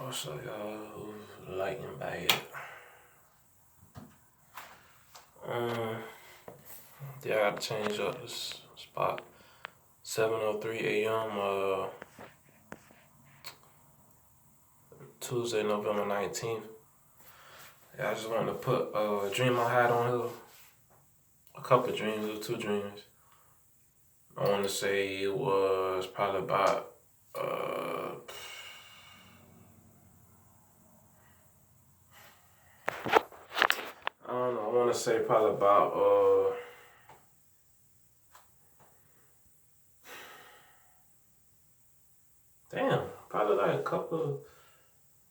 What's up, y'all? Who's lightning bad? Um, yeah, I gotta change up this spot. 7:03 a.m. Tuesday, November 19th. Yeah, I just wanted to put a dream I had on here. A couple of dreams, or two dreams. I want to say it was probably about I don't know. I want to say probably about probably like a couple.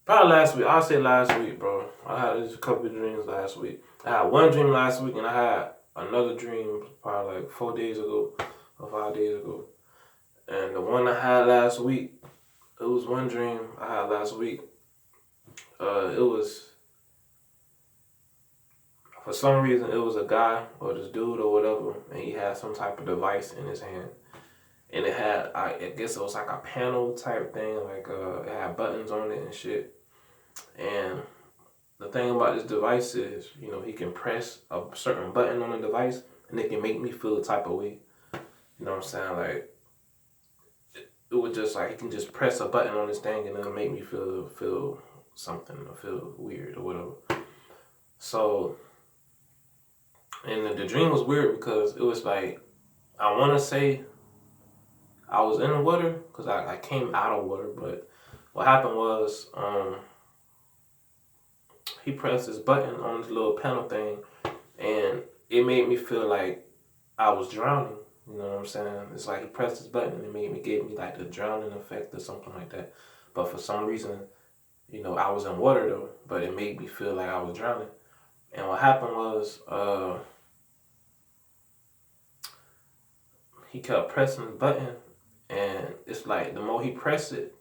Probably last week. I'll say last week, bro. I had just a couple of dreams last week. I had one dream last week, and I had another dream probably like 4 days ago or 5 days ago. And the one I had last week, it was one dream I had last week. It was, for some reason, it was a guy or this dude or whatever, and he had some type of device in his hand. And it had, I guess it was like a panel type thing, like it had buttons on it and shit. And the thing about this device is, he can press a certain button on the device and it can make me feel a type of way. You know what I'm saying? Like, it would just like, he can just press a button on this thing and it'll make me feel something or feel weird or whatever. So, and the dream was weird because it was like, I want to say I was in the water because I came out of water, but what happened was, he pressed this button on this little panel thing, and it made me feel like I was drowning. You know what I'm saying? It's like he pressed this button and it gave me like the drowning effect or something like that. But for some reason, I was in water though, but it made me feel like I was drowning. And what happened was, he kept pressing the button, and it's like the more he pressed it,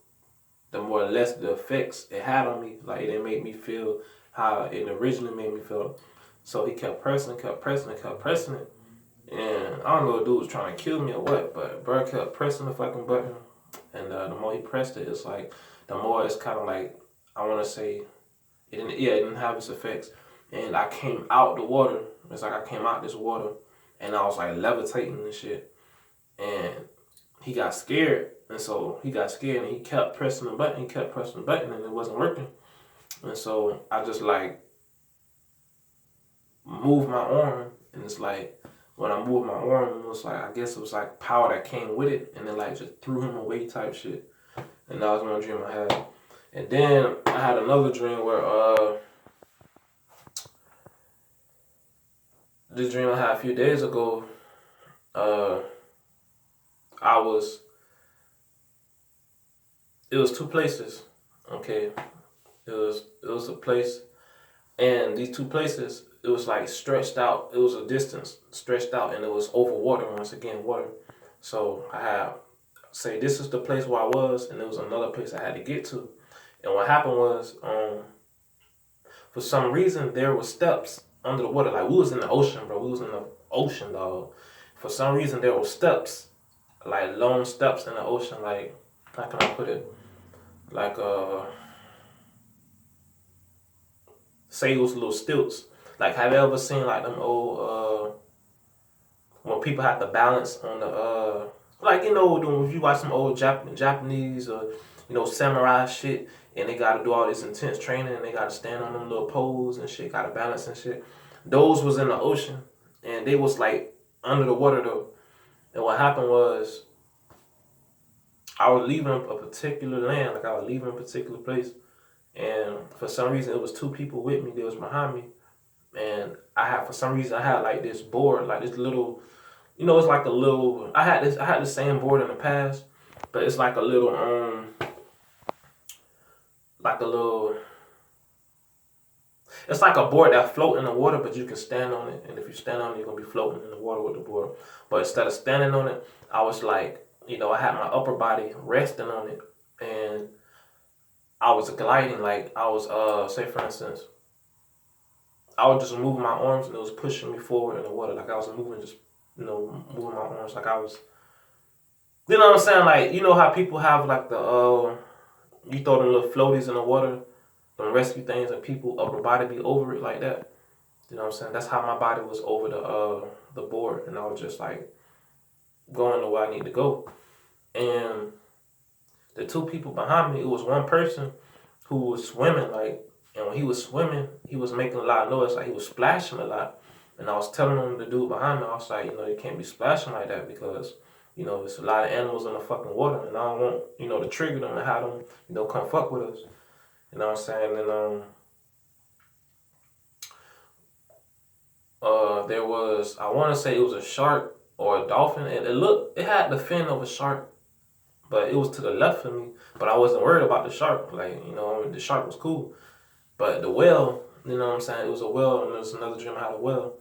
the more or less the effects it had on me. Like, it didn't make me feel how it originally made me feel. So he kept pressing, kept pressing, kept pressing it. And I don't know if dude was trying to kill me or what, but bro kept pressing the fucking button. And the more he pressed it, it's like, the more it's kind of like, I want to say, it didn't have its effects. And I came out the water. It's like I came out this water and I was like levitating and shit. And he got scared. And so he got scared and he kept pressing the button, and it wasn't working. And so I just like moved my arm, and it's like when I moved my arm, it was like, I guess it was like power that came with it, and then like just threw him away type shit. And that was one dream I had. And then I had another dream where this dream I had a few days ago, it was two places, okay? It was a place, and these two places, it was like stretched out. It was a distance stretched out, and it was over water. Once again, water. So I had say this is the place where I was, and there was another place I had to get to. And what happened was, for some reason, there were steps under the water. Like, we was in the ocean, bro. We was in the ocean, dog. For some reason, there were steps, like long steps in the ocean. Like, how can I put it? Like, say it was little stilts. Like, have you ever seen like them old when people have to balance on the like, if you watch some old Japanese or samurai shit, and they gotta do all this intense training and they gotta stand on them little poles and shit, gotta balance and shit. Those was in the ocean, and they was like under the water though. And what happened was, I was leaving a particular land, like I was leaving a particular place, and for some reason it was two people with me. They was behind me, and for some reason I had like this board, like this little, it's like a little. I had the same board in the past, but it's like a little like a little. It's like a board that float in the water, but you can stand on it, and if you stand on it, you're gonna be floating in the water with the board. But instead of standing on it, I was like, I had my upper body resting on it, and I was gliding. Like, I was say for instance, I was just moving my arms, and it was pushing me forward in the water. Like, I was moving, just moving my arms, like I was. You know what I'm saying? Like, how people have like the you throw them little floaties in the water, them rescue things, and people upper body be over it like that. You know what I'm saying? That's how my body was over the board, and I was just like going to where I need to go. And the two people behind me, it was one person who was swimming, like, and when he was swimming, he was making a lot of noise, like he was splashing a lot. And I was telling him, the dude behind me, I was like, you can't be splashing like that because, there's a lot of animals in the fucking water, and I don't want, to trigger them and have them, come fuck with us. You know what I'm saying? And there was, I want to say it was a shark or a dolphin, and it had the fin of a shark, but it was to the left of me. But I wasn't worried about the shark. Like, the shark was cool. But the whale, you know what I'm saying? It was a whale, and there was another dream I had a whale.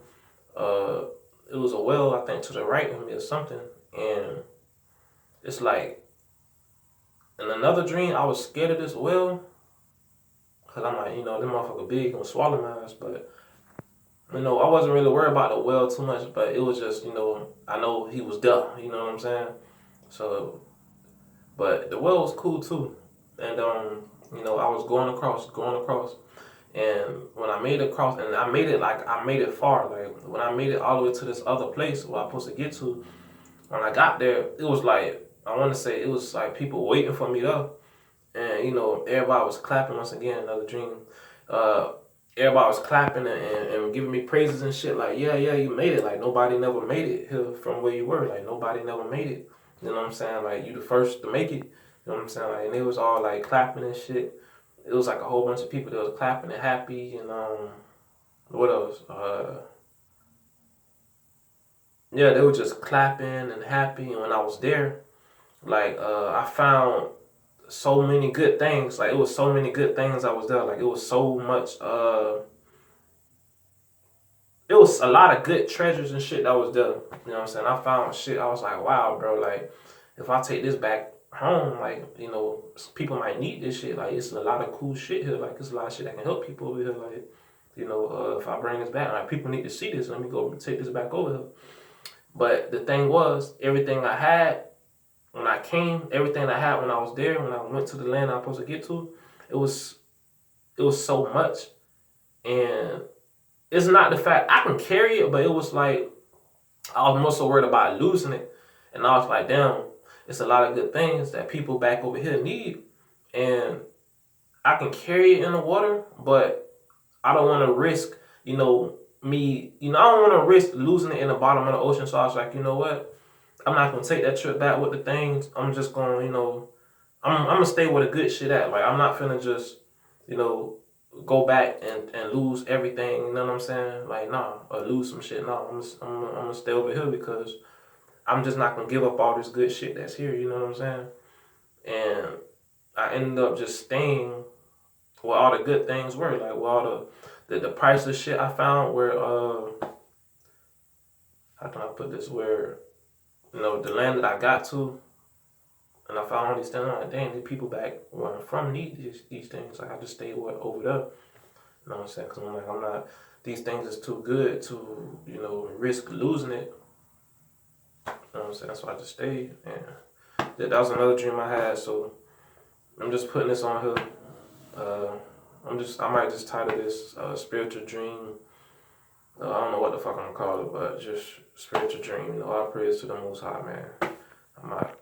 It was a whale, I think, to the right of me or something. And it's like, in another dream, I was scared of this whale. Because I'm like, this motherfucker big, gonna swallow my ass. But, I wasn't really worried about the whale too much. But it was just, I know he was there. You know what I'm saying? So, but the whale was cool too. And, I was going across. And when I made it across, and I made it far. Like, when I made it all the way to this other place where I was supposed to get to, when I got there, it was like, I want to say, it was like people waiting for me there. And, everybody was clapping once again, another dream. Everybody was clapping and giving me praises and shit. Like, yeah, you made it. Like, nobody never made it here from where you were. Like, nobody never made it. You know what I'm saying? Like, you the first to make it. You know what I'm saying? Like, and it was all like clapping and shit. It was like a whole bunch of people that was clapping and happy. And what else? Yeah, they were just clapping and happy. And when I was there, like, I found so many good things. Like, it was so many good things I was there. Like, it was so much, it was a lot of good treasures and shit that was there. You know what I'm saying? I found shit. I was like, wow, bro. Like, if I take this back home, like, people might need this shit. Like, it's a lot of cool shit here. Like, it's a lot of shit that can help people over here. Like, if I bring this back, like, people need to see this. Let me go take this back over here. But the thing was, everything I had when I came, everything I had when I was there, when I went to the land I was supposed to get to, it was so much. And it's not the fact I can carry it, but it was like I was more so worried about losing it. And I was like, damn, it's a lot of good things that people back over here need. And I can carry it in the water, but I don't want to risk, me, I don't want to risk losing it in the bottom of the ocean. So I was like, you know what? I'm not going to take that trip back with the things. I'm just going, I'm going to stay with the good shit at. Like, I'm not finna just, go back and lose everything. You know what I'm saying? Like, nah, or lose some shit. No, I'm going to stay over here because I'm just not going to give up all this good shit that's here. You know what I'm saying? And I ended up just staying where all the good things were. Like, where all the priceless shit I found where, how can I put this? Where, the land that I got to, and I found all these things. I'm like, dang, these people back where I'm from need these things. Like, I just stayed over there. You know what I'm saying? Because I'm not, these things is too good to, risk losing it. You know what I'm saying? So I just stayed. And that was another dream I had. So I'm just putting this on here. I might just title this Spiritual Dream. I don't know what the fuck I'm gonna call it, but just Spiritual Dream. All praise to the Most High, man. I'm out.